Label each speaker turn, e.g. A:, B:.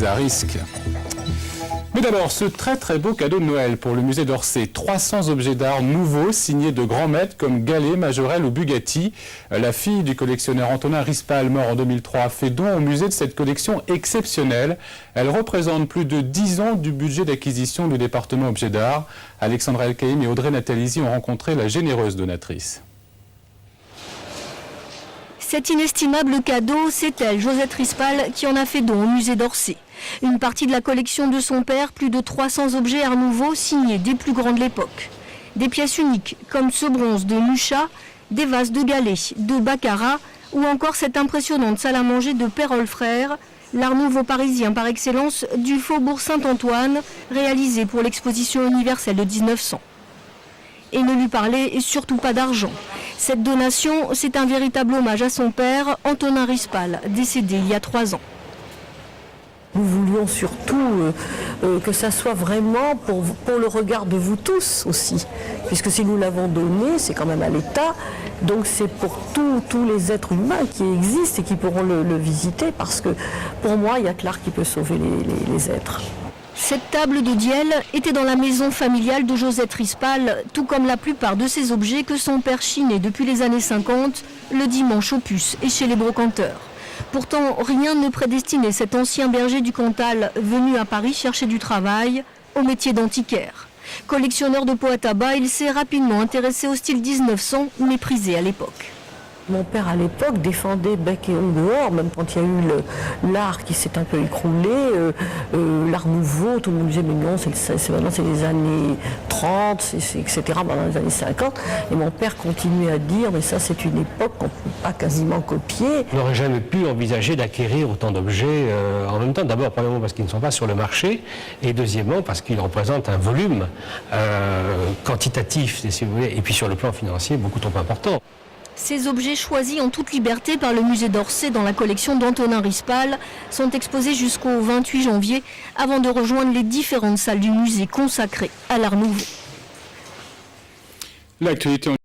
A: à risque. Mais d'abord, ce très beau cadeau de Noël pour le musée d'Orsay. 300 objets d'art nouveaux signés de grands maîtres comme Gallet, Majorelle ou Bugatti. La fille du collectionneur Antonin Rispal, mort en 2003, a fait don au musée de cette collection exceptionnelle. Elle représente plus de 10 ans du budget d'acquisition du département objets d'art. Alexandra Elkaïm et Audrey Natalizi ont rencontré la généreuse donatrice.
B: Cet inestimable cadeau, c'est elle, Josette Rispal, qui en a fait don au musée d'Orsay. Une partie de la collection de son père, plus de 300 objets art nouveau signés des plus grands de l'époque. Des pièces uniques, comme ce bronze de Mucha, des vases de Gallet, de Baccarat, ou encore cette impressionnante salle à manger de Perrol Frères, l'art nouveau parisien par excellence du faubourg Saint-Antoine, réalisé pour l'exposition universelle de 1900. Et ne lui parlait surtout pas d'argent. Cette donation, c'est un véritable hommage à son père, Antonin Rispal, décédé il y a 3 ans.
C: Nous voulions surtout que ça soit vraiment pour le regard de vous tous aussi, puisque si nous l'avons donné, c'est quand même à l'État, donc c'est pour tous les êtres humains qui existent et qui pourront le visiter, parce que pour moi, il n'y a que l'art qui peut sauver les êtres.
B: Cette table de Diel était dans la maison familiale de Josette Rispal, tout comme la plupart de ces objets que son père chinait depuis les années 50, le dimanche aux puces et chez les brocanteurs. Pourtant, rien ne prédestinait cet ancien berger du Cantal, venu à Paris chercher du travail, au métier d'antiquaire. Collectionneur de pots à tabac, il s'est rapidement intéressé au style 1900, méprisé à l'époque.
C: Mon père, à l'époque, défendait bec et ongles dehors, même quand il y a eu l'art qui s'est un peu écroulé, l'art nouveau, tout le monde disait, mais non, maintenant c'est les années 30, etc., pendant les années 50. Et mon père continuait à dire, mais ça c'est une époque qu'on ne peut pas quasiment copier.
D: On n'aurait jamais pu envisager d'acquérir autant d'objets en même temps. D'abord, premièrement, parce qu'ils ne sont pas sur le marché, et deuxièmement, parce qu'ils représentent un volume quantitatif, si vous voulez, et puis sur le plan financier, beaucoup trop important.
B: Ces objets choisis en toute liberté par le musée d'Orsay dans la collection d'Antonin Rispal sont exposés jusqu'au 28 janvier avant de rejoindre les différentes salles du musée consacrées à l'art nouveau.
A: L'actualité